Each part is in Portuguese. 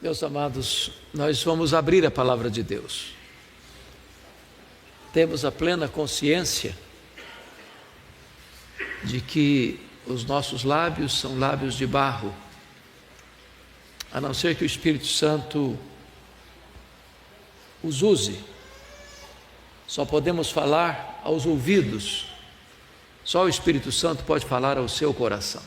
Meus amados, nós vamos abrir a palavra de Deus. Temos a plena consciência de que os nossos lábios são lábios de barro, a não ser que o Espírito Santo os use. Só podemos falar aos ouvidos, só o Espírito Santo pode falar ao seu coração.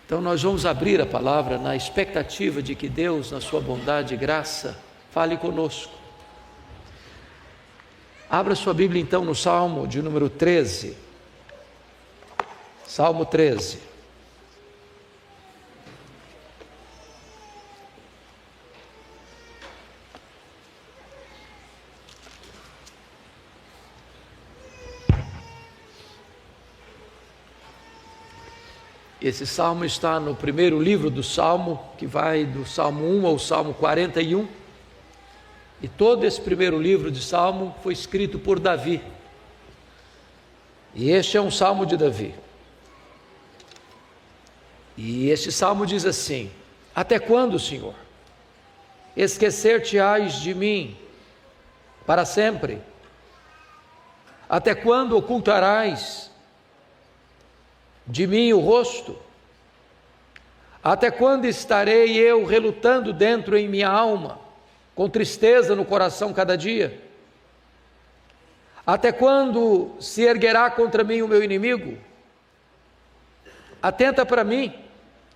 Então nós vamos abrir a palavra na expectativa de que Deus, na sua bondade e graça, fale conosco. Abra sua Bíblia então no Salmo de número 13. Salmo 13. Esse salmo está no primeiro livro do Salmo, que vai do Salmo 1 ao Salmo 41. E todo esse primeiro livro de Salmo foi escrito por Davi. E este é um salmo de Davi. E este salmo diz assim: até quando, Senhor, esquecer-te-ás de mim para sempre? Até quando ocultarás de mim o rosto? Até quando estarei eu relutando dentro em minha alma, com tristeza no coração cada dia? Até quando se erguerá contra mim o meu inimigo? Atenta para mim,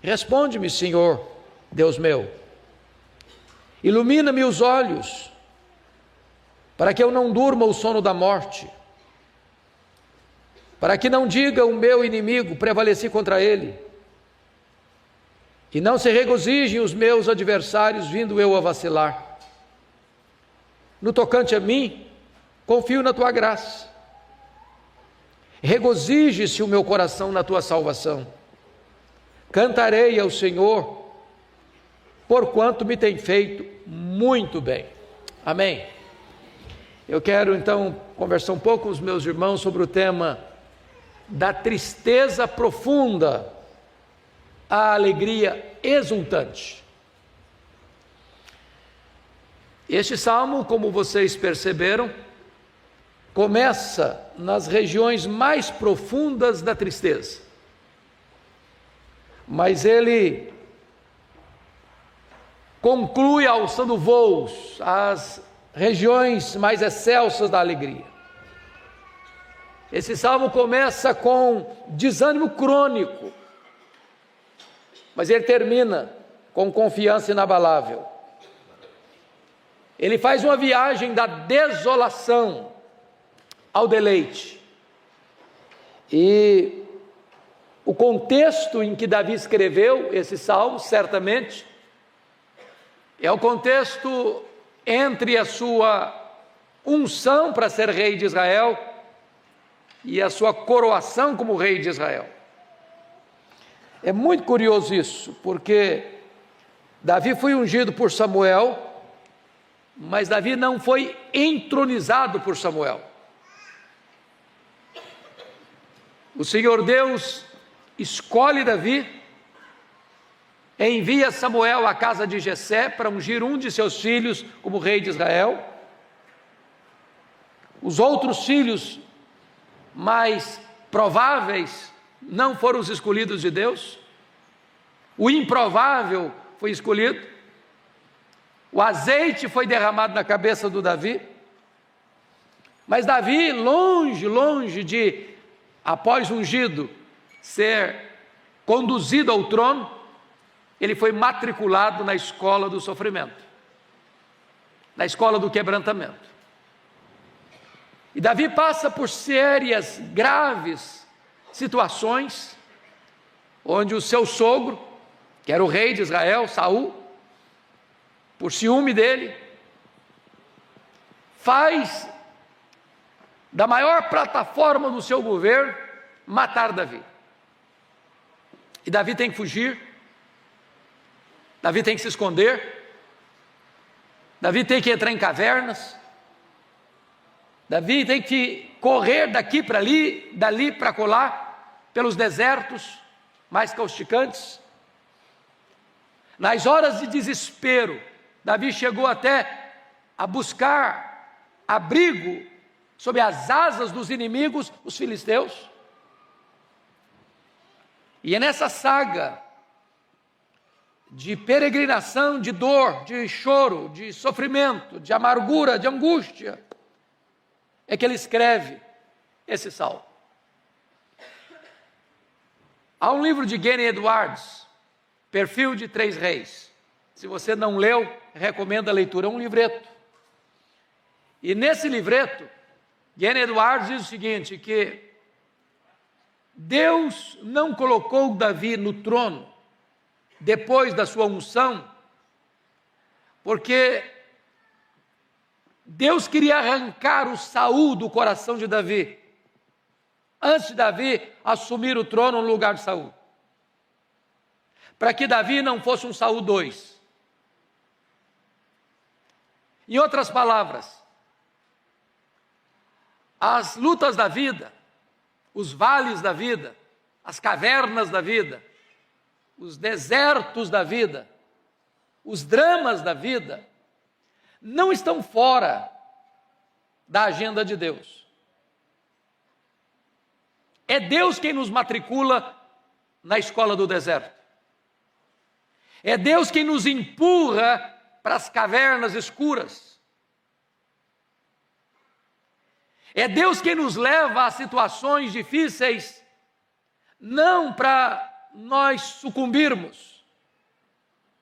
responde-me, Senhor, Deus meu. Ilumina-me os olhos, para que eu não durma o sono da morte, para que não diga o meu inimigo, prevaleci contra ele, e não se regozijem os meus adversários, vindo eu a vacilar. No tocante a mim, confio na tua graça. Regozije-se o meu coração na tua salvação. Cantarei ao Senhor, porquanto me tem feito muito bem. Amém. Eu quero então conversar um pouco com os meus irmãos sobre o tema da tristeza profunda à alegria exultante. Este salmo, como vocês perceberam, começa nas regiões mais profundas da tristeza, mas ele conclui alçando voos às regiões mais excelsas da alegria. Esse salmo começa com desânimo crônico, mas ele termina com confiança inabalável. Ele faz uma viagem da desolação ao deleite. E o contexto em que Davi escreveu esse salmo, certamente, é o contexto entre a sua unção para ser rei de Israel e a sua coroação como rei de Israel. É muito curioso isso, porque Davi foi ungido por Samuel, mas Davi não foi entronizado por Samuel. O Senhor Deus escolhe Davi, envia Samuel à casa de Jessé para ungir um de seus filhos como rei de Israel. Os outros filhos mais prováveis não foram os escolhidos de Deus. O improvável foi escolhido. O azeite foi derramado na cabeça do Davi. Mas Davi, longe de, após ungido, ser conduzido ao trono, ele foi matriculado na escola do sofrimento, na escola do quebrantamento. E Davi passa por sérias, graves situações, onde o seu sogro, que era o rei de Israel, Saul, por ciúme dele, faz da maior plataforma do seu governo matar Davi. E Davi tem que fugir, Davi tem que se esconder, Davi tem que entrar em cavernas, Davi tem que correr daqui para ali, dali para colar, pelos desertos mais causticantes. Nas horas de desespero, Davi chegou até a buscar abrigo sob as asas dos inimigos, os filisteus. E é nessa saga de peregrinação, de dor, de choro, de sofrimento, de amargura, de angústia, é que ele escreve esse salmo. Há um livro de Gene Edwards, Perfil de Três Reis. Se você não leu, recomendo a leitura. É um livreto. E nesse livreto, Gene Edwards diz o seguinte, que Deus não colocou Davi no trono depois da sua unção, porque Deus queria arrancar o Saul do coração de Davi, antes de Davi assumir o trono no lugar de Saul, para que Davi não fosse um Saul 2. Em outras palavras, as lutas da vida, os vales da vida, as cavernas da vida, os desertos da vida, os dramas da vida, não estão fora da agenda de Deus. É Deus quem nos matricula na escola do deserto. É Deus quem nos empurra para as cavernas escuras. É Deus quem nos leva a situações difíceis, não para nós sucumbirmos,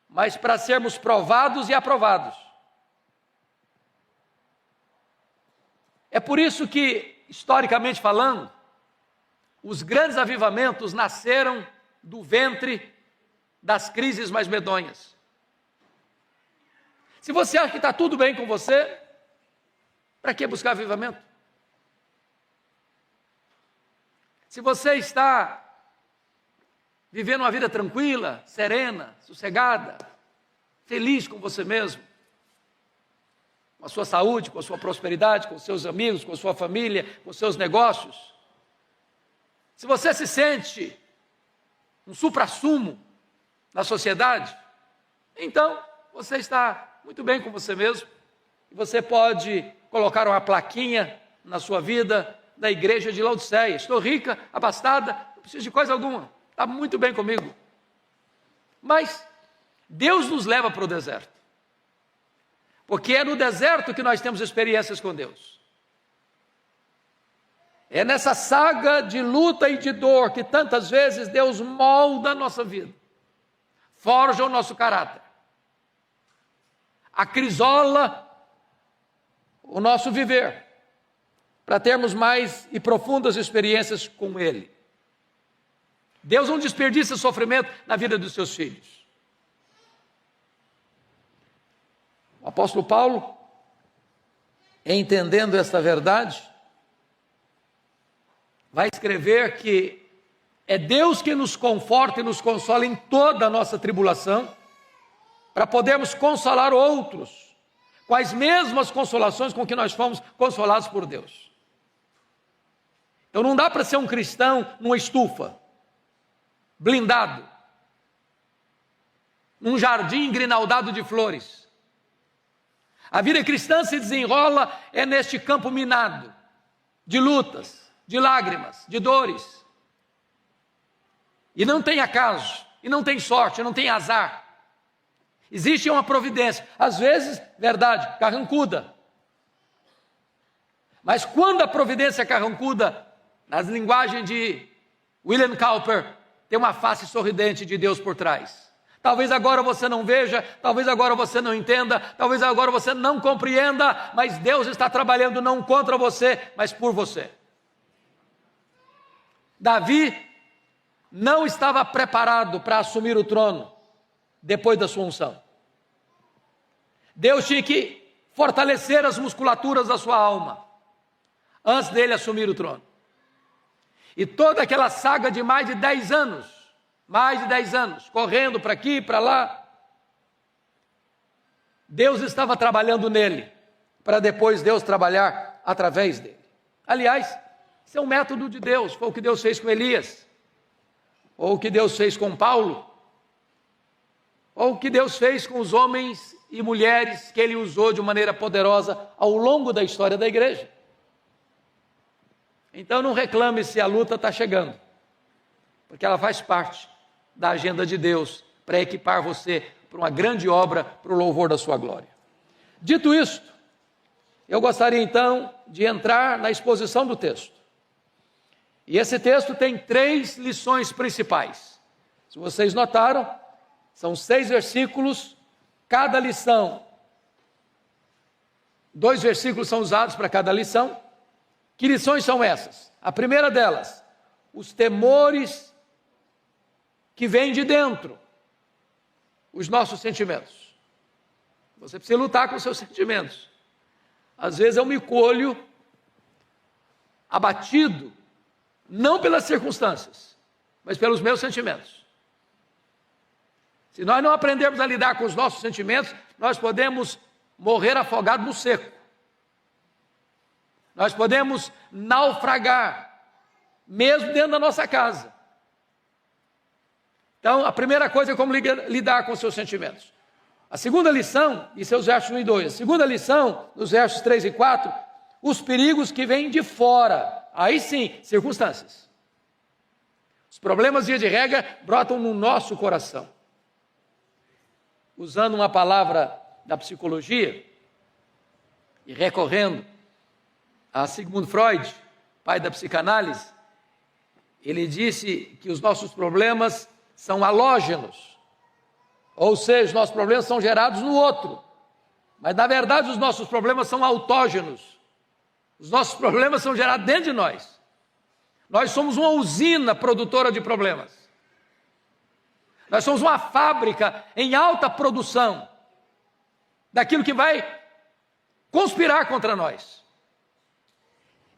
mas para sermos provados e aprovados. É por isso que, historicamente falando, os grandes avivamentos nasceram do ventre das crises mais medonhas. Se você acha que está tudo bem com você, para que buscar avivamento? Se você está vivendo uma vida tranquila, serena, sossegada, feliz com você mesmo, com a sua saúde, com a sua prosperidade, com os seus amigos, com a sua família, com os seus negócios, se você se sente um suprassumo na sociedade, então você está muito bem com você mesmo, e você pode colocar uma plaquinha na sua vida da igreja de Laodiceia: estou rica, abastada, não preciso de coisa alguma, está muito bem comigo. Mas Deus nos leva para o deserto, porque é no deserto que nós temos experiências com Deus. É nessa saga de luta e de dor que tantas vezes Deus molda a nossa vida, forja o nosso caráter, acrisola o nosso viver, para termos mais e profundas experiências com Ele. Deus não desperdiça sofrimento na vida dos seus filhos. O apóstolo Paulo, entendendo esta verdade, vai escrever que é Deus que nos conforta e nos consola em toda a nossa tribulação, para podermos consolar outros com as mesmas consolações com que nós fomos consolados por Deus. Então não dá para ser um cristão numa estufa, blindado, num jardim grinaldado de flores. A vida cristã se desenrola neste campo minado, de lutas, de lágrimas, de dores. E não tem acaso, e não tem sorte, não tem azar. Existe uma providência, às vezes, verdade, carrancuda. Mas quando a providência é carrancuda, nas linguagens de William Cowper, tem uma face sorridente de Deus por trás. Talvez agora você não veja, talvez agora você não entenda, talvez agora você não compreenda, mas Deus está trabalhando não contra você, mas por você. Davi não estava preparado para assumir o trono depois da sua unção. Deus tinha que fortalecer as musculaturas da sua alma antes dele assumir o trono. E toda aquela saga de mais de 10 anos, correndo para aqui e para lá, Deus estava trabalhando nele, para depois Deus trabalhar através dele. Aliás, isso é um método de Deus, foi o que Deus fez com Elias, ou o que Deus fez com Paulo. ou o que Deus fez com os homens e mulheres que Ele usou de maneira poderosa ao longo da história da igreja. Então não reclame se a luta está chegando, porque ela faz parte da agenda de Deus para equipar você para uma grande obra, para o louvor da sua glória. Dito isto, eu gostaria então de entrar na exposição do texto. E esse texto tem 3 lições principais. Se vocês notaram, são 6 versículos, cada lição, 2 versículos são usados para cada lição. Que lições são essas? A primeira delas, os temores que vêm de dentro, os nossos sentimentos. Você precisa lutar com os seus sentimentos. Às vezes eu me colho abatido, não pelas circunstâncias, mas pelos meus sentimentos. Se nós não aprendermos a lidar com os nossos sentimentos, nós podemos morrer afogados no seco. Nós podemos naufragar, mesmo dentro da nossa casa. Então, a primeira coisa é como lidar com os seus sentimentos. A segunda lição, e seus versos 1 e 2. A segunda lição, nos versos 3 e 4, os perigos que vêm de fora. Aí sim, circunstâncias. Os problemas, via de regra, brotam no nosso coração. Usando uma palavra da psicologia, e recorrendo a Sigmund Freud, pai da psicanálise, ele disse que os nossos problemas são halógenos, ou seja, os nossos problemas são gerados no outro, mas na verdade os nossos problemas são autógenos, os nossos problemas são gerados dentro de nós. Nós somos uma usina produtora de problemas, nós somos uma fábrica em alta produção daquilo que vai conspirar contra nós.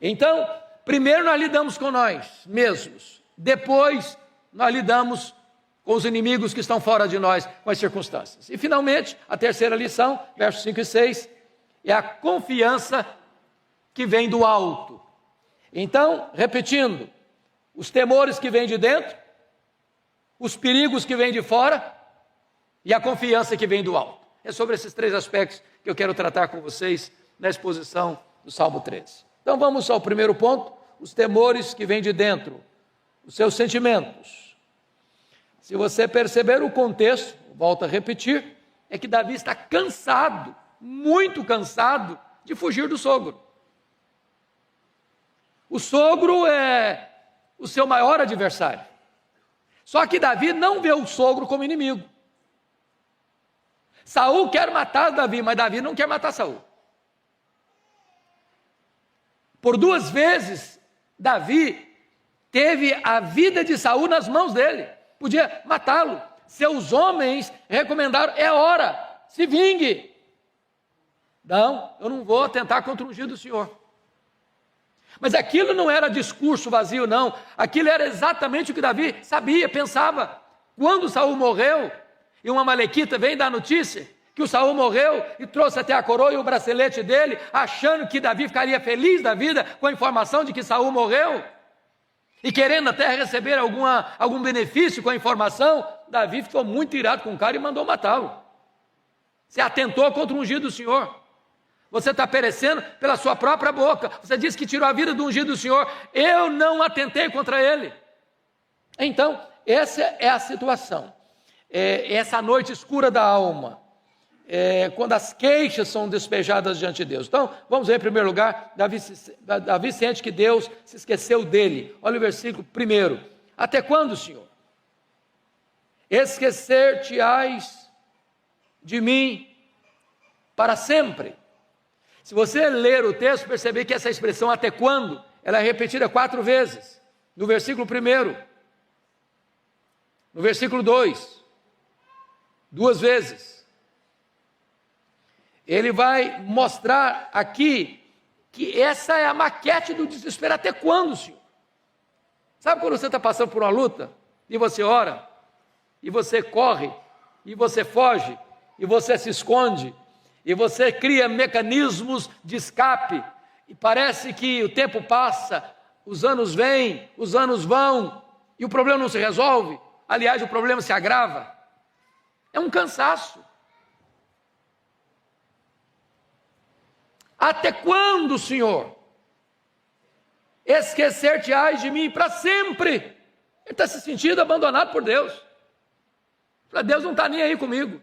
Então, primeiro nós lidamos com nós mesmos, depois nós lidamos com os inimigos que estão fora de nós, com as circunstâncias. E finalmente, a terceira lição, versos 5 e 6, é a confiança que vem do alto. Então, repetindo, os temores que vêm de dentro, os perigos que vêm de fora e a confiança que vem do alto. É sobre esses 3 aspectos que eu quero tratar com vocês na exposição do Salmo 13. Então vamos ao primeiro ponto, os temores que vêm de dentro, os seus sentimentos. Se você perceber o contexto, volto a repetir, é que Davi está cansado, muito cansado de fugir do sogro. O sogro é o seu maior adversário. Só que Davi não vê o sogro como inimigo. Saul quer matar Davi, mas Davi não quer matar Saul. Por 2 vezes, Davi teve a vida de Saul nas mãos dele. Podia matá-lo. Seus homens recomendaram, é hora, se vingue. Não, eu não vou atentar contra o ungido do Senhor. Mas aquilo não era discurso vazio, não. Aquilo era exatamente o que Davi sabia, pensava. Quando Saul morreu, e uma amalequita vem dar notícia que o Saul morreu e trouxe até a coroa e o bracelete dele, achando que Davi ficaria feliz da vida com a informação de que Saul morreu, e querendo até receber algum benefício com a informação, Davi ficou muito irado com o cara e mandou matá-lo. Se atentou contra o ungido do Senhor. Você está perecendo pela sua própria boca. Você disse que tirou a vida do ungido do Senhor. Eu não atentei contra ele. Então, essa é a situação. Essa noite escura da alma. Quando as queixas são despejadas diante de Deus. Então, vamos ver em primeiro lugar, Davi sente que Deus se esqueceu dele. Olha o versículo 1. Até quando, Senhor? Esquecer-te-ás de mim para sempre. Se você ler o texto, perceber que essa expressão até quando, ela é repetida 4 vezes. No versículo 1, no versículo 2, 2 vezes. Ele vai mostrar aqui que essa é a maquete do desespero. Até quando, Senhor? Sabe quando você está passando por uma luta, e você ora, e você corre, e você foge, e você se esconde, e você cria mecanismos de escape, e parece que o tempo passa, os anos vêm, os anos vão, e o problema não se resolve. Aliás, o problema se agrava. É um cansaço. Até quando, Senhor? Esquecer-te-ás de mim para sempre. Ele está se sentindo abandonado por Deus. Deus não está nem aí comigo.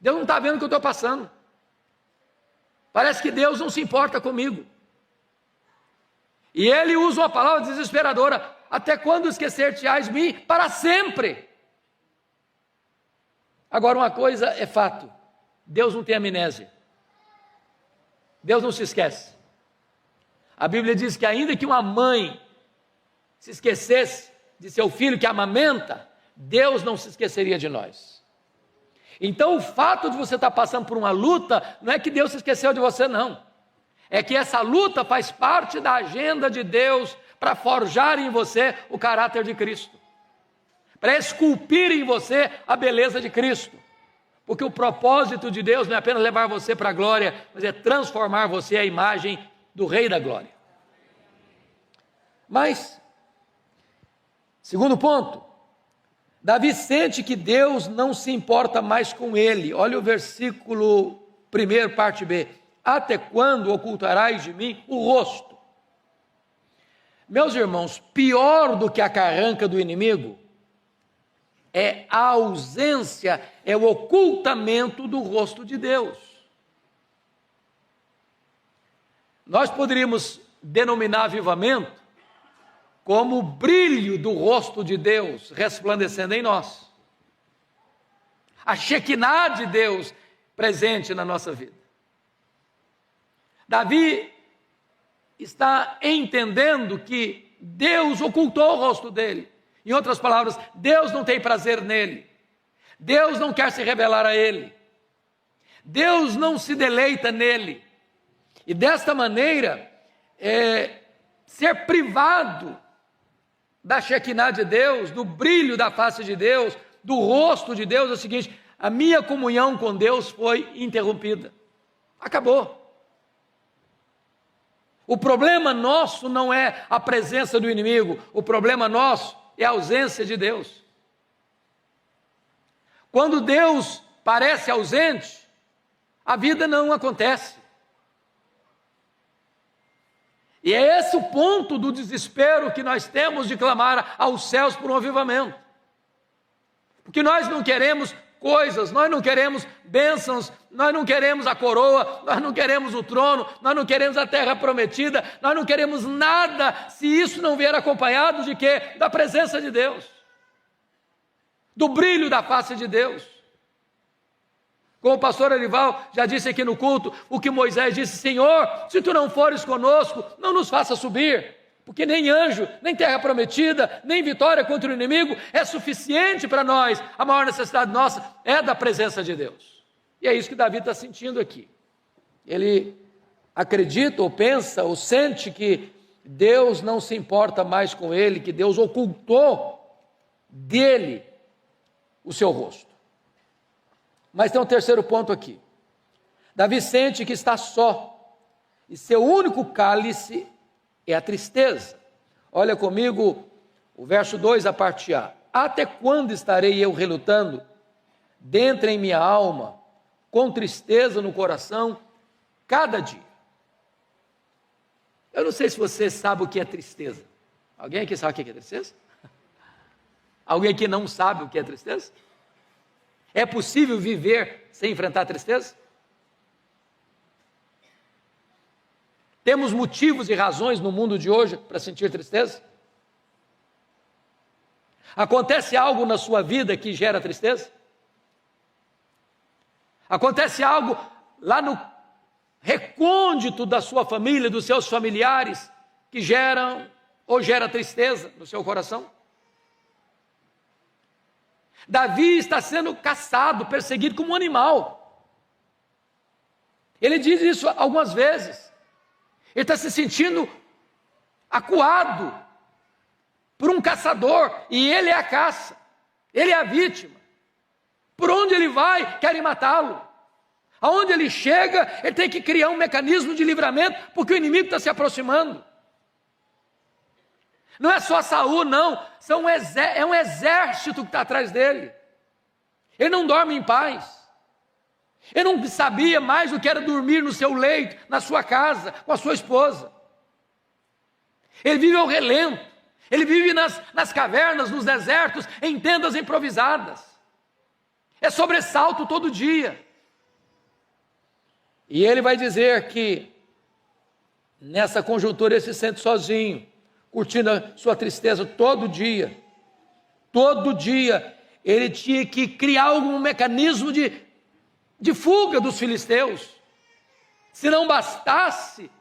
Deus não está vendo o que eu estou passando. Parece que Deus não se importa comigo. E ele usa uma palavra desesperadora: até quando esquecer-te-ás de mim? Para sempre. Agora, uma coisa é fato: Deus não tem amnésia. Deus não se esquece. A Bíblia diz que ainda que uma mãe se esquecesse de seu filho que amamenta, Deus não se esqueceria de nós. Então o fato de você estar passando por uma luta, não é que Deus se esqueceu de você, não. É que essa luta faz parte da agenda de Deus para forjar em você o caráter de Cristo, para esculpir em você a beleza de Cristo. Porque o propósito de Deus não é apenas levar você para a glória, mas é transformar você à imagem do Rei da Glória. Mas, segundo ponto, Davi sente que Deus não se importa mais com ele. Olha o versículo 1, parte B. Até quando ocultarás de mim o rosto? Meus irmãos, pior do que a carranca do inimigo é a ausência, é o ocultamento do rosto de Deus. Nós poderíamos denominar avivamento como o brilho do rosto de Deus resplandecendo em nós. A Shekinah de Deus presente na nossa vida. Davi está entendendo que Deus ocultou o rosto dele. Em outras palavras, Deus não tem prazer nele. Deus não quer se revelar a ele. Deus não se deleita nele. E desta maneira, ser privado da Shekinah de Deus, do brilho da face de Deus, do rosto de Deus, é o seguinte: a minha comunhão com Deus foi interrompida. Acabou. O problema nosso não é a presença do inimigo, o problema nosso é a ausência de Deus. Quando Deus parece ausente, a vida não acontece. E é esse o ponto do desespero que nós temos de clamar aos céus por um avivamento. Porque nós não queremos coisas, nós não queremos bênçãos, nós não queremos a coroa, nós não queremos o trono, nós não queremos a terra prometida, nós não queremos nada se isso não vier acompanhado de quê? Da presença de Deus, do brilho da face de Deus. Como o pastor Arival já disse aqui no culto, o que Moisés disse: Senhor, se tu não fores conosco, não nos faça subir, porque nem anjo, nem terra prometida, nem vitória contra o inimigo é suficiente para nós. A maior necessidade nossa é da presença de Deus. E é isso que Davi está sentindo aqui. Ele acredita ou pensa ou sente que Deus não se importa mais com ele, que Deus ocultou dele o seu rosto. Mas tem um terceiro ponto aqui. Davi sente que está só, e seu único cálice é a tristeza. Olha comigo o verso 2, a parte A. Até quando estarei eu relutando dentro em minha alma, com tristeza no coração, cada dia? Eu não sei se você sabe o que é tristeza. Alguém aqui sabe o que é tristeza? Alguém aqui não sabe o que é tristeza? É possível viver sem enfrentar a tristeza? Temos motivos e razões no mundo de hoje para sentir tristeza? Acontece algo na sua vida que gera tristeza? Acontece algo lá no recôndito da sua família, dos seus familiares, que gera tristeza no seu coração? Davi está sendo caçado, perseguido como um animal. Ele diz isso algumas vezes. Ele está se sentindo acuado por um caçador, e ele é a caça, ele é a vítima. Por onde ele vai, querem matá-lo. Aonde ele chega, ele tem que criar um mecanismo de livramento, porque o inimigo está se aproximando. Não é só Saul, não, é um exército que está atrás dele. Ele não dorme em paz. Ele não sabia mais o que era dormir no seu leito, na sua casa, com a sua esposa. Ele vive ao relento. Ele vive nas cavernas, nos desertos, em tendas improvisadas. É sobressalto todo dia. E ele vai dizer que nessa conjuntura ele se sente sozinho, curtindo a sua tristeza todo dia. Todo dia ele tinha que criar algum mecanismo de fuga dos filisteus. Se não bastasse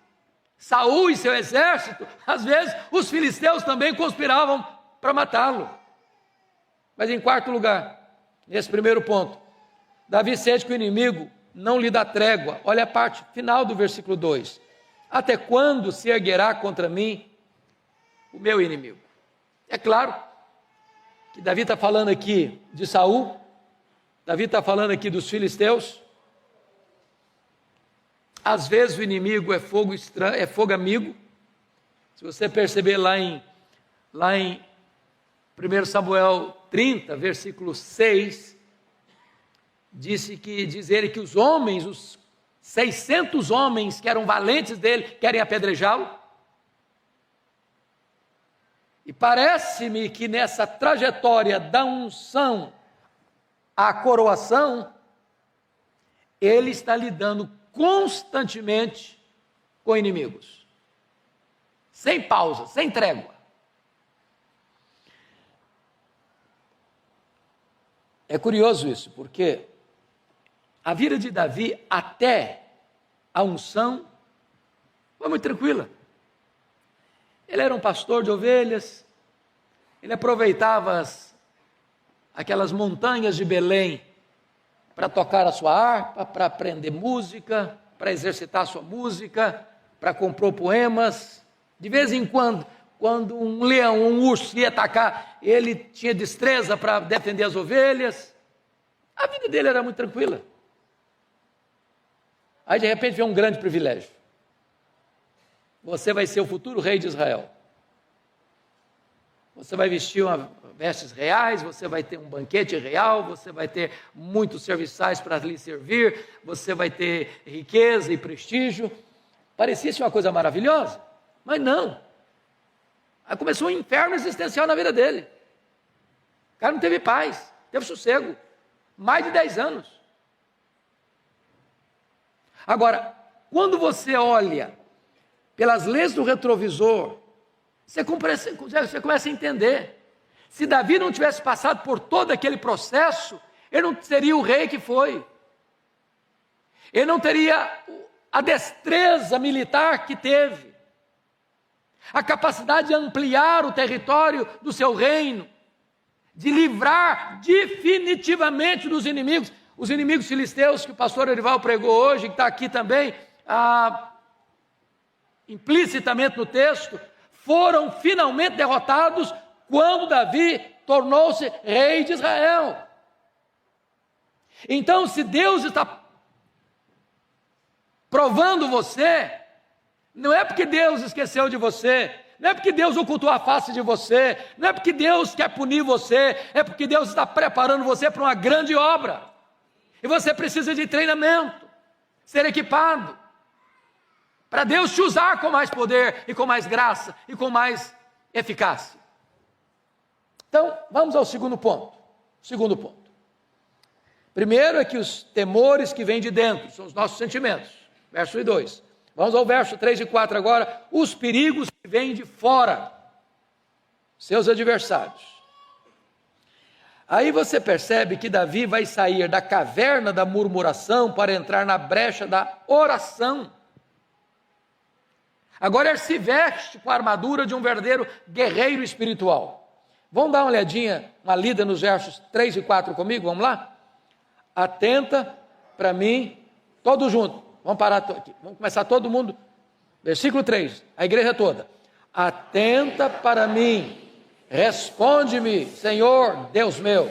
Saul e seu exército, às vezes os filisteus também conspiravam para matá-lo. Mas em quarto lugar, nesse primeiro ponto, Davi sente que o inimigo não lhe dá trégua. Olha a parte final do versículo 2. Até quando se erguerá contra mim o meu inimigo? É claro que Davi está falando aqui de Saul, Davi está falando aqui dos filisteus. Às vezes o inimigo é fogo estranho, é fogo amigo. Se você perceber lá em 1 Samuel 30, versículo 6, diz ele que os homens, os 600 homens que eram valentes dele, querem apedrejá-lo. E parece-me que nessa trajetória da unção à coroação, ele está lidando constantemente com inimigos, sem pausa, sem trégua. É curioso isso, porque a vida de Davi até a unção foi muito tranquila. Ele era um pastor de ovelhas, ele aproveitava aquelas montanhas de Belém para tocar a sua harpa, para aprender música, para exercitar a sua música, para compor poemas. De vez em quando um leão, um urso ia atacar, ele tinha destreza para defender as ovelhas. A vida dele era muito tranquila. Aí de repente vem um grande privilégio. Você vai ser o futuro rei de Israel. Você vai vestir vestes reais, você vai ter um banquete real, você vai ter muitos serviçais para lhe servir, você vai ter riqueza e prestígio. Parecia ser uma coisa maravilhosa, mas não. Aí começou um inferno existencial na vida dele. O cara não teve paz, teve sossego. Mais de 10 anos. Agora, quando você olha pelas lentes do retrovisor, você começa a entender. Se Davi não tivesse passado por todo aquele processo, ele não seria o rei que foi. Ele não teria a destreza militar que teve, a capacidade de ampliar o território do seu reino, de livrar definitivamente dos inimigos. Os inimigos filisteus que o pastor Erival pregou hoje, que está aqui também, implicitamente no texto, foram finalmente derrotados quando Davi tornou-se rei de Israel. Então, se Deus está provando você, não é porque Deus esqueceu de você, não é porque Deus ocultou a face de você, não é porque Deus quer punir você, é porque Deus está preparando você para uma grande obra. E você precisa de treinamento, ser equipado, para Deus te usar com mais poder e com mais graça e com mais eficácia. Então, vamos ao segundo ponto. Segundo ponto. Primeiro é que os temores que vêm de dentro são os nossos sentimentos. Verso 2. Vamos ao verso 3 e 4 agora. Os perigos que vêm de fora, seus adversários. Aí você percebe que Davi vai sair da caverna da murmuração para entrar na brecha da oração. Agora ele se veste com a armadura de um verdadeiro guerreiro espiritual. Vamos dar uma olhadinha, uma lida nos versos 3 e 4 comigo, vamos lá? Atenta para mim, todos juntos. Vamos parar aqui, vamos começar todo mundo. Versículo 3, a igreja toda. Atenta para mim, responde-me, Senhor, Deus meu.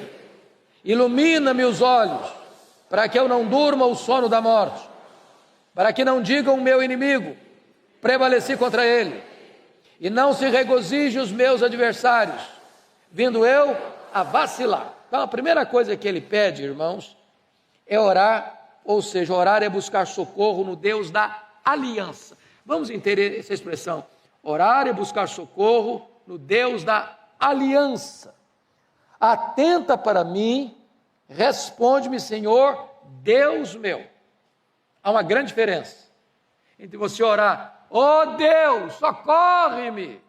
Ilumina-me os olhos, para que eu não durma o sono da morte, para que não digam o meu inimigo, prevaleci contra ele, e não se regozije os meus adversários, vindo eu a vacilar. Então, a primeira coisa que ele pede, irmãos, é orar, ou seja, orar é buscar socorro no Deus da aliança. Vamos entender essa expressão. Orar é buscar socorro no Deus da aliança. Atenta para mim, responde-me, Senhor, Deus meu. Há uma grande diferença entre você orar, ó Deus, socorre-me,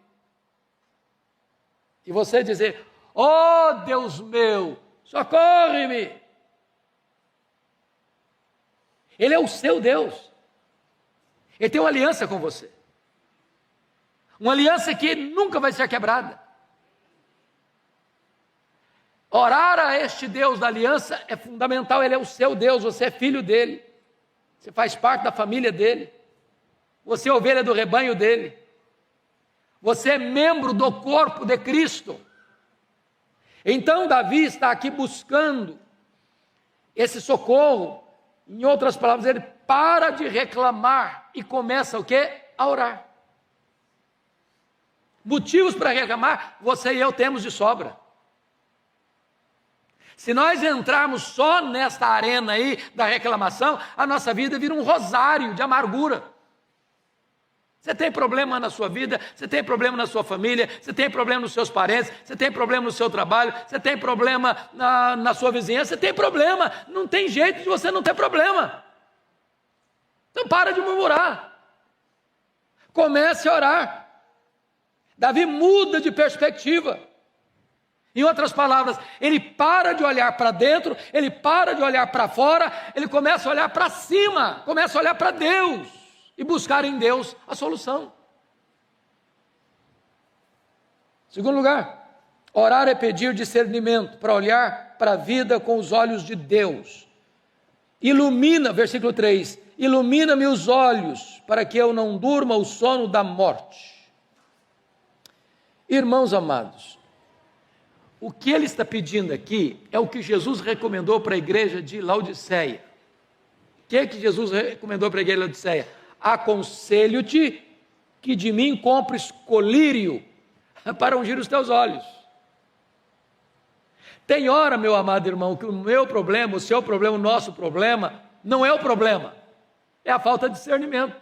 e você dizer, ó Deus meu, socorre-me. Ele é o seu Deus. Ele tem uma aliança com você. Uma aliança que nunca vai ser quebrada. Orar a este Deus da aliança é fundamental. Ele é o seu Deus, você é filho dele. Você faz parte da família dele. Você é ovelha do rebanho dele. Você é membro do corpo de Cristo. Então Davi está aqui buscando esse socorro. Em outras palavras, ele para de reclamar e começa o quê? A orar. Motivos para reclamar, você e eu temos de sobra. Se nós entrarmos só nesta arena aí da reclamação, a nossa vida vira um rosário de amargura. Você tem problema na sua vida, você tem problema na sua família, você tem problema nos seus parentes, você tem problema no seu trabalho, você tem problema na sua vizinhança, você tem problema, não tem jeito de você não ter problema. Então para de murmurar, comece a orar. Davi muda de perspectiva. Em outras palavras, ele para de olhar para dentro, ele para de olhar para fora, ele começa a olhar para cima, começa a olhar para Deus e buscar em Deus a solução. Segundo lugar, orar é pedir discernimento para olhar para a vida com os olhos de Deus. Ilumina, versículo 3, ilumina-me os olhos para que eu não durma o sono da morte. Irmãos amados, o que ele está pedindo aqui é o que Jesus recomendou para a igreja de Laodiceia. O que é que Jesus recomendou para a igreja de Laodiceia? Aconselho-te que de mim compres colírio para ungir os teus olhos. Tem hora, meu amado irmão, que o meu problema, o seu problema, o nosso problema, não é o problema, é a falta de discernimento,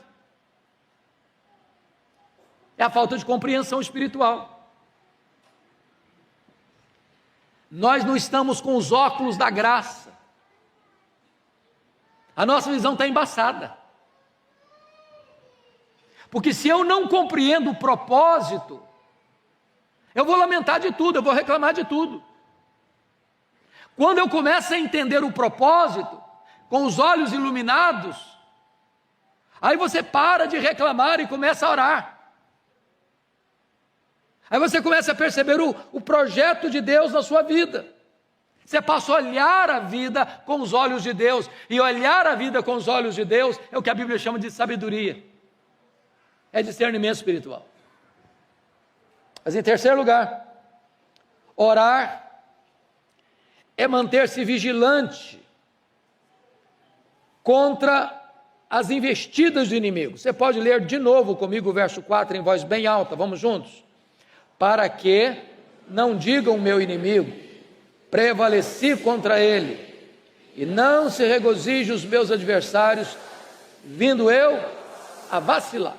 é a falta de compreensão espiritual. Nós não estamos com os óculos da graça, a nossa visão está embaçada, porque se eu não compreendo o propósito, eu vou lamentar de tudo, eu vou reclamar de tudo. Quando eu começo a entender o propósito, com os olhos iluminados, aí você para de reclamar e começa a orar. Aí você começa a perceber o projeto de Deus na sua vida. Você passa a olhar a vida com os olhos de Deus. E olhar a vida com os olhos de Deus é o que a Bíblia chama de sabedoria. É discernimento espiritual. Mas em terceiro lugar, orar é manter-se vigilante contra as investidas do inimigo. Você pode ler de novo comigo o verso 4 em voz bem alta, vamos juntos? Para que não digam o meu inimigo, prevaleci contra ele, e não se regozije os meus adversários, vindo eu a vacilar.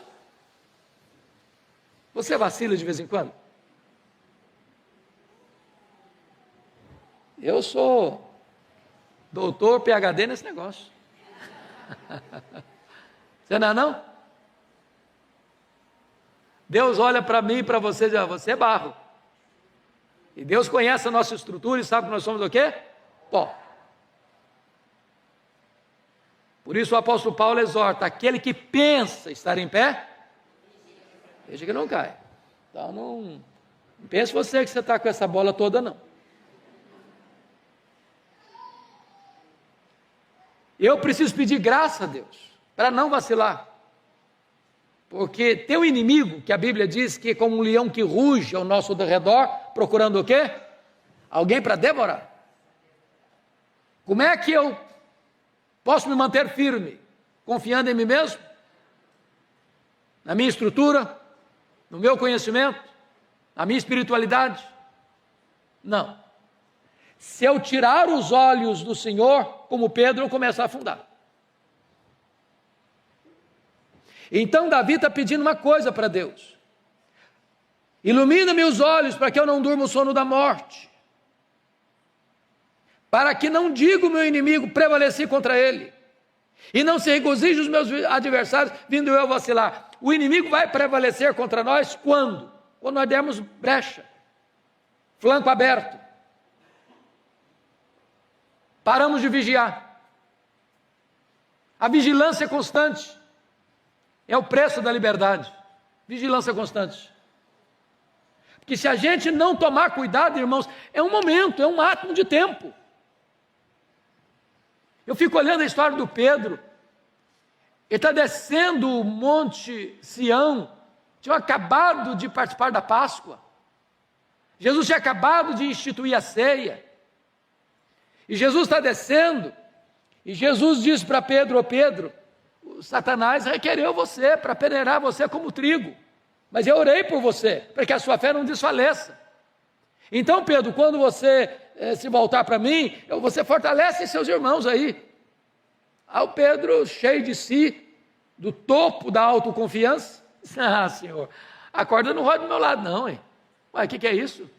Você vacila de vez em quando? Eu sou doutor, PhD nesse negócio. Você não é não? Deus olha para mim e para você e diz, você é barro. E Deus conhece a nossa estrutura e sabe que nós somos o quê? Pó. Por isso o apóstolo Paulo exorta, aquele que pensa estar em pé, veja que não cai. Então não pense você que você está com essa bola toda não. Eu preciso pedir graça a Deus, para não vacilar. Porque tem um inimigo, que a Bíblia diz que é como um leão que ruge ao nosso redor, procurando o quê? Alguém para devorar. Como é que eu posso me manter firme? Confiando em mim mesmo? Na minha estrutura? No meu conhecimento? Na minha espiritualidade? Não. Se eu tirar os olhos do Senhor, como Pedro, eu começo a afundar. Então Davi está pedindo uma coisa para Deus: ilumina-me os olhos para que eu não durma o sono da morte, para que não diga o meu inimigo, prevaleci contra ele, e não se regozije os meus adversários, vindo eu vacilar. O inimigo vai prevalecer contra nós quando? Quando nós dermos brecha, flanco aberto, paramos de vigiar. A vigilância constante é o preço da liberdade. Vigilância constante. Porque se a gente não tomar cuidado, irmãos, é um momento, é um átomo de tempo. Eu fico olhando a história do Pedro. Ele está descendo o monte Sião, tinha acabado de participar da Páscoa. Jesus tinha acabado de instituir a ceia. E Jesus está descendo, e Jesus diz para Pedro: ô Pedro, o Satanás requereu você para peneirar você como trigo, mas eu orei por você, para que a sua fé não desfaleça. Então, Pedro, quando você se voltar para mim, você fortalece seus irmãos aí. Aí o Pedro, cheio de si, do topo da autoconfiança: ah, Senhor, a corda não roda do meu lado não, hein? Ué, o que é isso?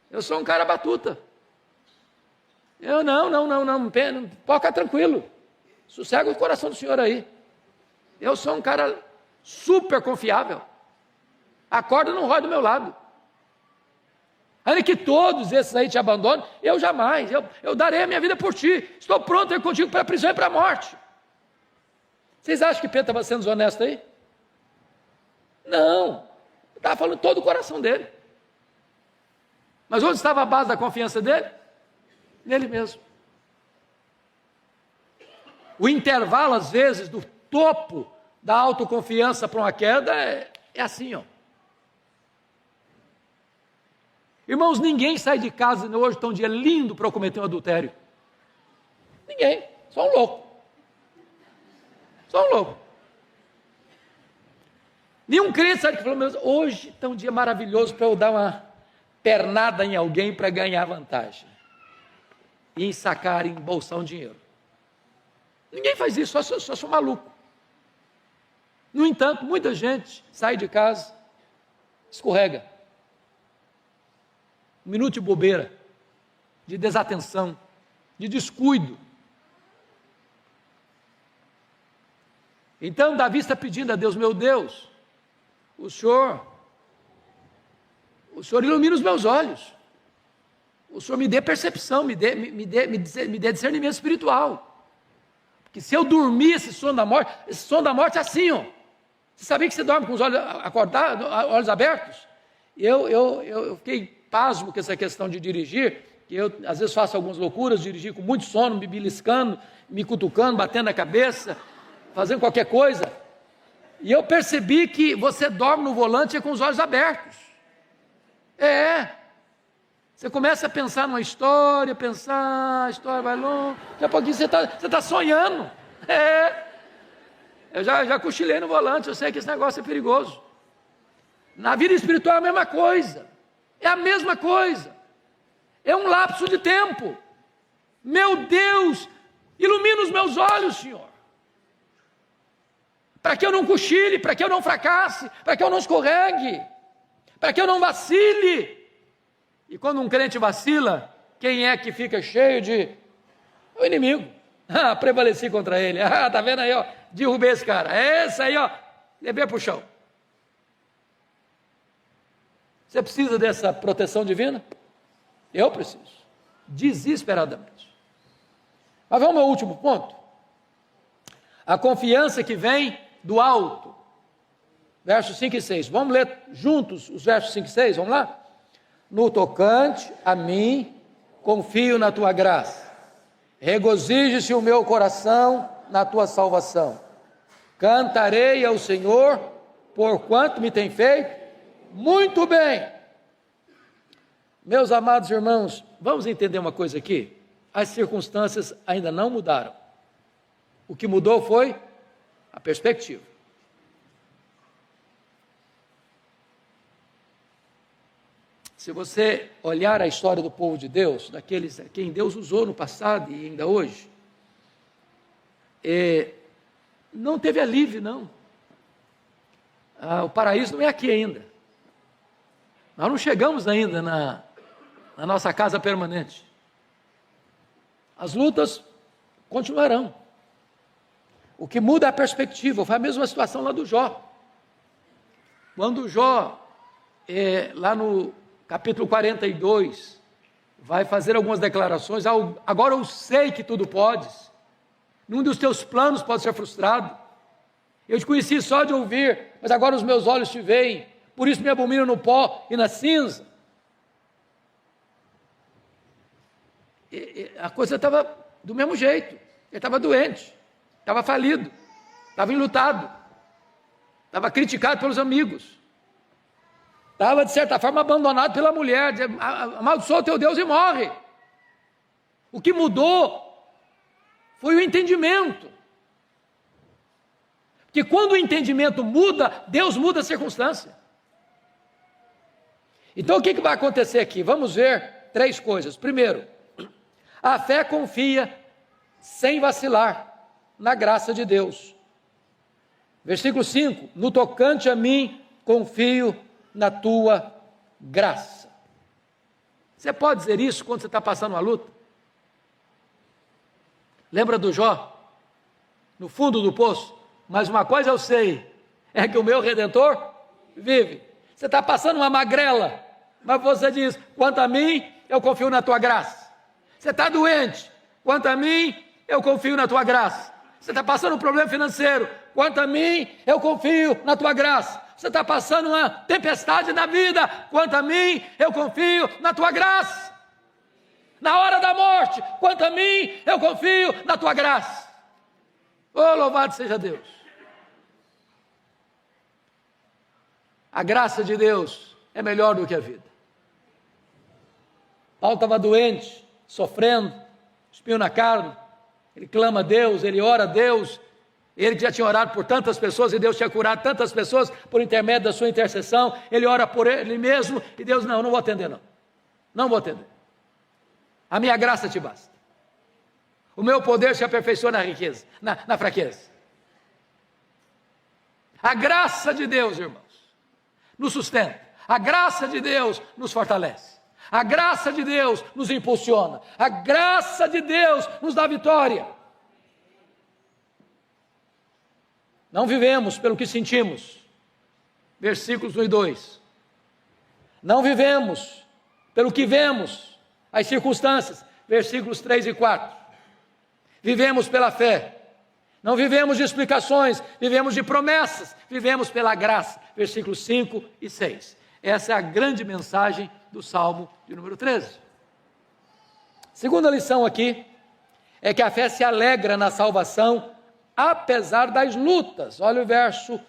Eu sou um cara batuta. Eu não, pode ficar tranquilo, sossega o coração do Senhor aí. Eu sou um cara super confiável, a corda não roda do meu lado. Ainda que todos esses aí te abandonem, eu jamais, eu darei a minha vida por ti, estou pronto a ir contigo para a prisão e para a morte. Vocês acham que Pedro estava sendo desonesto aí? Não, estava falando todo o coração dele. Mas onde estava a base da confiança dele? Nele mesmo. O intervalo, às vezes, do topo da autoconfiança para uma queda é assim, ó. Irmãos, ninguém sai de casa hoje, está um dia lindo para eu cometer um adultério. Ninguém, só um louco. Só um louco. Nenhum crente sai de casa e fala: hoje está um dia maravilhoso para eu dar uma pernada em alguém para ganhar vantagem. E em sacar, em bolsar um dinheiro. Ninguém faz isso, só sou maluco. No entanto, muita gente sai de casa, escorrega. Um minuto de bobeira, de desatenção, de descuido. Então Davi está pedindo a Deus: meu Deus, o Senhor ilumina os meus olhos, o Senhor me dê percepção, me dê discernimento espiritual, porque se eu dormir esse sono da morte é assim, ó. Você sabia que você dorme com os olhos acordados, olhos abertos? Eu fiquei pasmo com essa questão de dirigir, que eu às vezes faço algumas loucuras, dirigir com muito sono, me beliscando, me cutucando, batendo na cabeça, fazendo qualquer coisa, e eu percebi que você dorme no volante com os olhos abertos. Você começa a pensar numa história, a história vai longe, daqui a pouquinho você está sonhando. Eu já cochilei no volante, eu sei que esse negócio é perigoso. Na vida espiritual é a mesma coisa, é a mesma coisa, é um lapso de tempo. Meu Deus, ilumina os meus olhos, Senhor, para que eu não cochile, para que eu não fracasse, para que eu não escorregue, para que eu não vacile. E quando um crente vacila, quem é que fica cheio de? O inimigo. Prevaleci contra ele. Tá vendo aí, ó? Derrubei esse cara. Esse aí, ó, levei para o chão. Você precisa dessa proteção divina? Eu preciso, desesperadamente. Mas vamos ao último ponto. A confiança que vem do alto. Versos 5 e 6. Vamos ler juntos os versos 5 e 6, vamos lá? No tocante a mim, confio na tua graça. Regozije-se o meu coração na tua salvação. Cantarei ao Senhor, porquanto me tem feito muito bem. Meus amados irmãos, vamos entender uma coisa aqui. As circunstâncias ainda não mudaram. O que mudou foi a perspectiva. Se você olhar a história do povo de Deus, daqueles a quem Deus usou no passado e ainda hoje, não teve alívio, não. O paraíso não é aqui ainda. Nós não chegamos ainda na nossa casa permanente. As lutas continuarão. O que muda é a perspectiva. Foi a mesma situação lá do Jó. Quando Jó, lá no capítulo 42, vai fazer algumas declarações: agora eu sei que tudo podes, nenhum dos teus planos pode ser frustrado. Eu te conheci só de ouvir, mas agora os meus olhos te veem, por isso me abomino no pó e na cinza. A coisa estava do mesmo jeito. Ele estava doente, estava falido, estava enlutado, estava criticado pelos amigos, estava de certa forma abandonado pela mulher, amaldiçoa o teu Deus e morre. O que mudou foi o entendimento. Porque quando o entendimento muda, Deus muda a circunstância. Então o que vai acontecer aqui? Vamos ver 3 coisas. Primeiro, a fé confia sem vacilar na graça de Deus. Versículo 5: no tocante a mim, confio na tua graça. Você pode dizer isso quando você está passando uma luta? Lembra do Jó? No fundo do poço? Mas uma coisa eu sei, é que o meu Redentor vive. Você está passando uma magrela, mas você diz: quanto a mim, eu confio na tua graça. Você está doente, quanto a mim, eu confio na tua graça. Você está passando um problema financeiro, quanto a mim, eu confio na tua graça. Você está passando uma tempestade na vida, quanto a mim, eu confio na tua graça. Na hora da morte, quanto a mim, eu confio na tua graça. Oh, louvado seja Deus. A graça de Deus é melhor do que a vida. Paulo estava doente, sofrendo, espinho na carne. Ele clama a Deus, ele ora a Deus. Ele já tinha orado por tantas pessoas e Deus tinha curado tantas pessoas por intermédio da sua intercessão. Ele ora por ele mesmo e Deus: não vou atender não. Não vou atender. A minha graça te basta. O meu poder se aperfeiçoa na riqueza, na fraqueza. A graça de Deus, irmãos, nos sustenta. A graça de Deus nos fortalece. A graça de Deus nos impulsiona. A graça de Deus nos dá vitória. Não vivemos pelo que sentimos. Versículos 1 e 2. Não vivemos pelo que vemos, as circunstâncias. Versículos 3 e 4. Vivemos pela fé. Não vivemos de explicações, vivemos de promessas, vivemos pela graça. Versículos 5 e 6. Essa é a grande mensagem do Salmo de número 13. Segunda lição aqui é que a fé se alegra na salvação, apesar das lutas. Olha o verso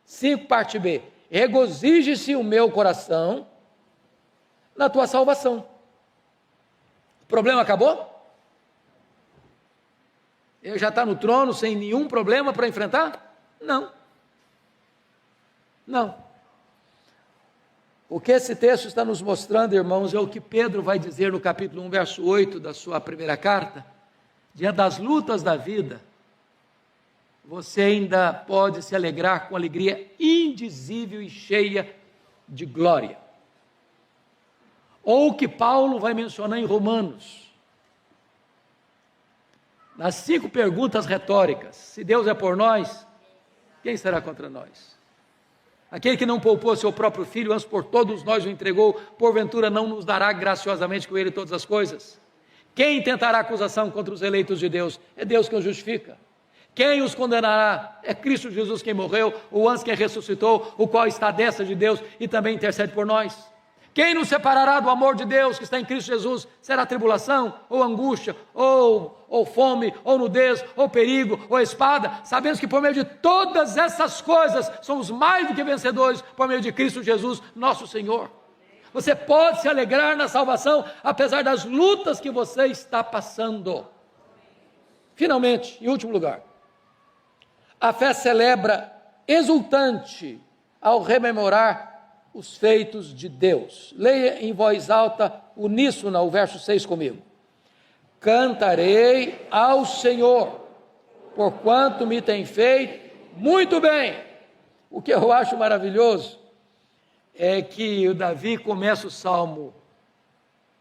5, parte B. Regozije-se o meu coração na tua salvação. O problema acabou? Ele já está no trono sem nenhum problema para enfrentar? Não. Não. O que esse texto está nos mostrando, irmãos, é o que Pedro vai dizer no capítulo 1, verso 8 da sua primeira carta. Diante das lutas da vida, você ainda pode se alegrar com alegria indizível e cheia de glória. Ou o que Paulo vai mencionar em Romanos. Nas 5 perguntas retóricas: se Deus é por nós, quem será contra nós? Aquele que não poupou seu próprio filho, antes por todos nós o entregou, porventura não nos dará graciosamente com ele todas as coisas? Quem tentará acusação contra os eleitos de Deus? É Deus quem os justifica. Quem os condenará? É Cristo Jesus quem morreu, o anjo quem ressuscitou, o qual está à destra de Deus e também intercede por nós. Quem nos separará do amor de Deus que está em Cristo Jesus? Será tribulação, ou angústia, ou fome, ou nudez, ou perigo, ou espada? Sabemos que por meio de todas essas coisas somos mais do que vencedores por meio de Cristo Jesus, nosso Senhor. Você pode se alegrar na salvação, apesar das lutas que você está passando. Finalmente, em último lugar, a fé celebra exultante ao rememorar os feitos de Deus. Leia em voz alta, uníssona, o verso 6 comigo. Cantarei ao Senhor, porquanto me tem feito muito bem. O que eu acho maravilhoso é que o Davi começa o salmo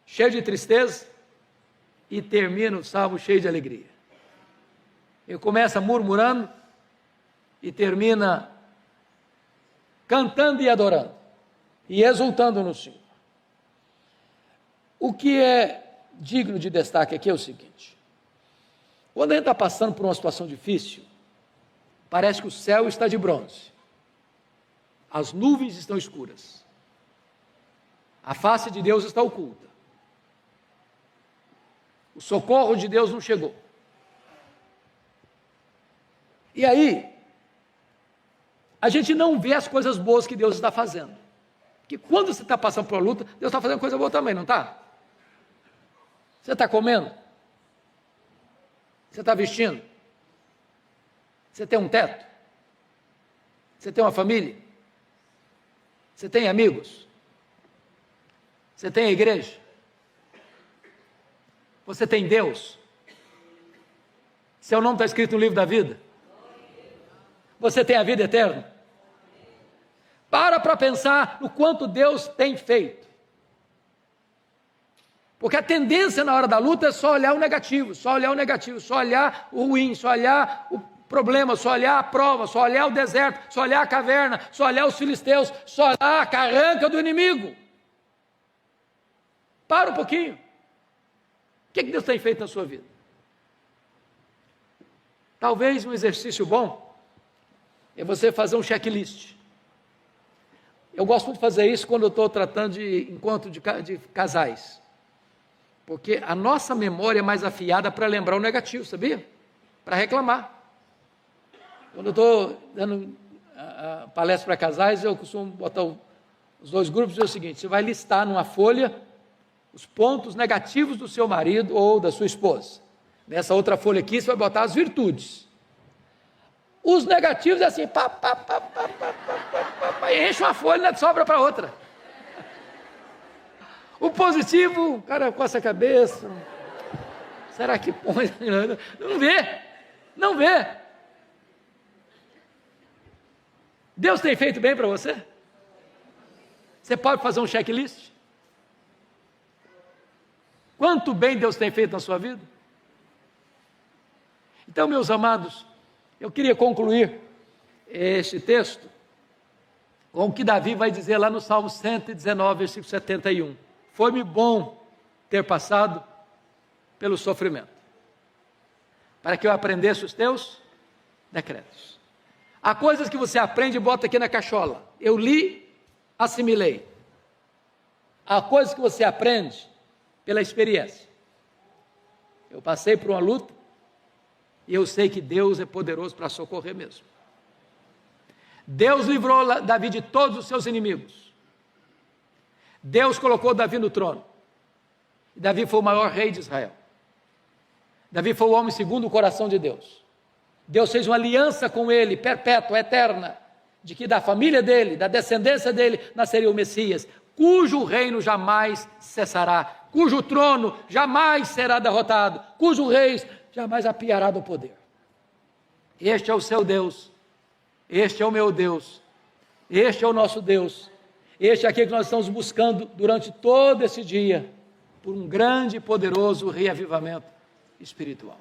cheio de tristeza e termina o salmo cheio de alegria. Ele começa murmurando e termina cantando e adorando e exultando no Senhor. O que é digno de destaque aqui é o seguinte: quando a gente está passando por uma situação difícil, parece que o céu está de bronze, as nuvens estão escuras, a face de Deus está oculta, o socorro de Deus não chegou. E aí, a gente não vê as coisas boas que Deus está fazendo. Porque quando você está passando por uma luta, Deus está fazendo coisa boa também, não está? Você está comendo? Você está vestindo? Você tem um teto? Você tem uma família? Você tem amigos? Você tem a igreja? Você tem Deus? Seu nome está escrito no livro da vida? Você tem a vida eterna? Para pensar no quanto Deus tem feito. Porque a tendência na hora da luta é só olhar o negativo, só olhar o negativo, só olhar o ruim, só olhar o problema, só olhar a prova, só olhar o deserto, só olhar a caverna, só olhar os filisteus, só olhar a carranca do inimigo. Para um pouquinho. O que Deus tem feito na sua vida? Talvez um exercício bom é você fazer um checklist. Eu gosto muito de fazer isso quando eu estou tratando de encontro de casais. Porque a nossa memória é mais afiada para lembrar o negativo, sabia? Para reclamar. Quando eu estou dando a palestra para casais, eu costumo botar os dois grupos e dizer o seguinte: você vai listar numa folha os pontos negativos do seu marido ou da sua esposa. Nessa outra folha aqui, você vai botar as virtudes. Os negativos é assim, enche uma folha e sobra para outra. O positivo, o cara coça a cabeça. Será que põe? Não vê, não vê. Deus tem feito bem para você? Você pode fazer um checklist? Quanto bem Deus tem feito na sua vida? Então, meus amados, eu queria concluir este texto com o que Davi vai dizer lá no Salmo 119, versículo 71. Foi-me bom ter passado pelo sofrimento, para que eu aprendesse os teus decretos. Há coisas que você aprende e bota aqui na cachola. Eu li, assimilei. Há coisas que você aprende pela experiência. Eu passei por uma luta e eu sei que Deus é poderoso para socorrer mesmo. Deus livrou Davi de todos os seus inimigos. Deus colocou Davi no trono. E Davi foi o maior rei de Israel. Davi foi o homem segundo o coração de Deus. Deus fez uma aliança com ele, perpétua, eterna, de que da família dele, da descendência dele, nasceria o Messias, cujo reino jamais cessará, cujo trono jamais será derrotado, cujo rei jamais apiará do poder. Este é o seu Deus, este é o meu Deus, este é o nosso Deus, este é aquele que nós estamos buscando durante todo esse dia, por um grande e poderoso reavivamento espiritual.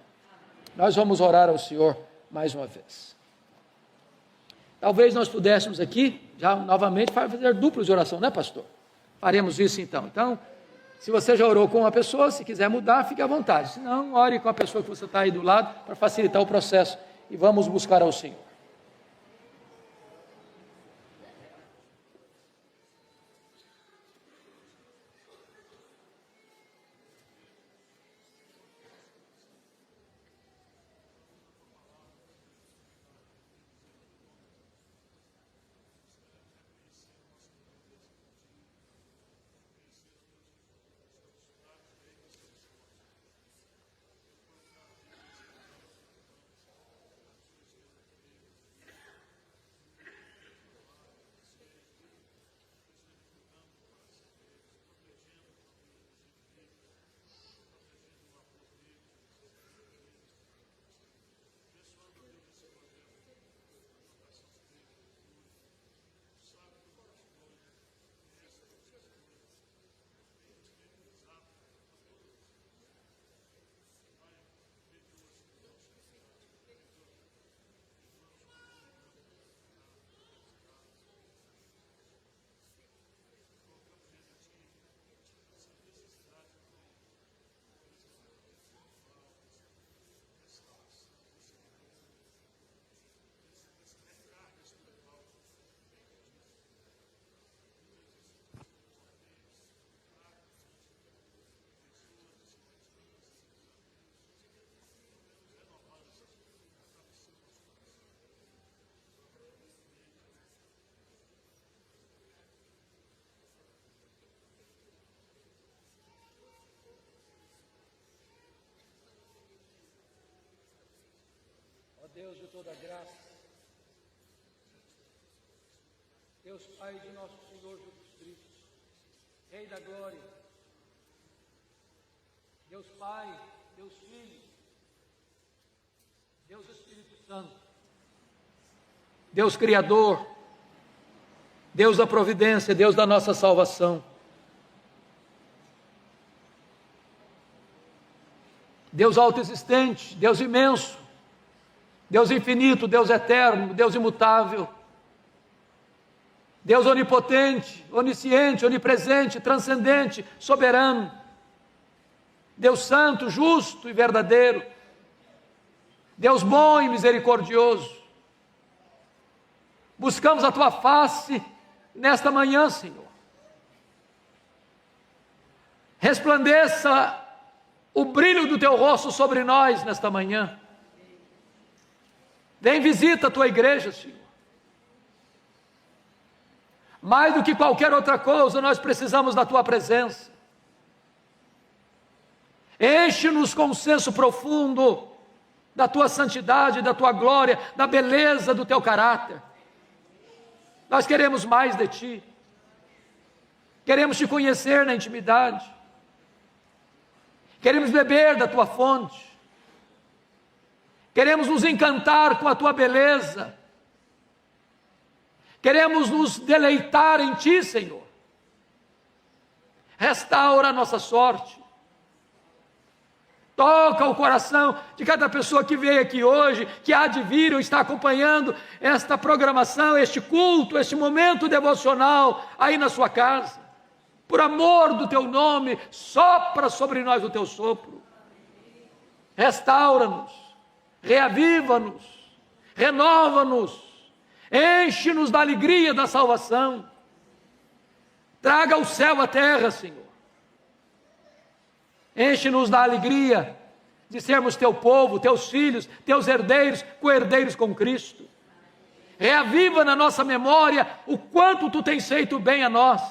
Nós vamos orar ao Senhor mais uma vez. Talvez nós pudéssemos aqui, já novamente, fazer duplos de oração, né, pastor? Faremos isso então. Então, se você já orou com uma pessoa, se quiser mudar, fique à vontade. Se não, ore com a pessoa que você está aí do lado, para facilitar o processo, e vamos buscar ao Senhor. Deus de toda graça, Deus Pai de nosso Senhor Jesus Cristo, Rei da glória, Deus Pai, Deus Filho, Deus Espírito Santo, Deus Criador, Deus da providência, Deus da nossa salvação. Deus autoexistente, Deus imenso, Deus infinito, Deus eterno, Deus imutável, Deus onipotente, onisciente, onipresente, transcendente, soberano, Deus santo, justo e verdadeiro, Deus bom e misericordioso. Buscamos a tua face nesta manhã, Senhor. Resplandeça o brilho do teu rosto sobre nós nesta manhã. Vem, visita a tua igreja, Senhor. Mais do que qualquer outra coisa, nós precisamos da tua presença. Enche-nos com um senso profundo da tua santidade, da tua glória, da beleza do teu caráter. Nós queremos mais de ti. Queremos te conhecer na intimidade. Queremos beber da tua fonte. Queremos nos encantar com a tua beleza. Queremos nos deleitar em ti, Senhor. Restaura a nossa sorte. Toca o coração de cada pessoa que veio aqui hoje, que há de vir ou está acompanhando esta programação, este culto, este momento devocional aí na sua casa. Por amor do teu nome, sopra sobre nós o teu sopro. Restaura-nos, reaviva-nos, renova-nos, enche-nos da alegria da salvação. Traga o céu à terra, Senhor. Enche-nos da alegria de sermos teu povo, teus filhos, teus herdeiros, co-herdeiros com Cristo. Reaviva na nossa memória o quanto tu tens feito bem a nós.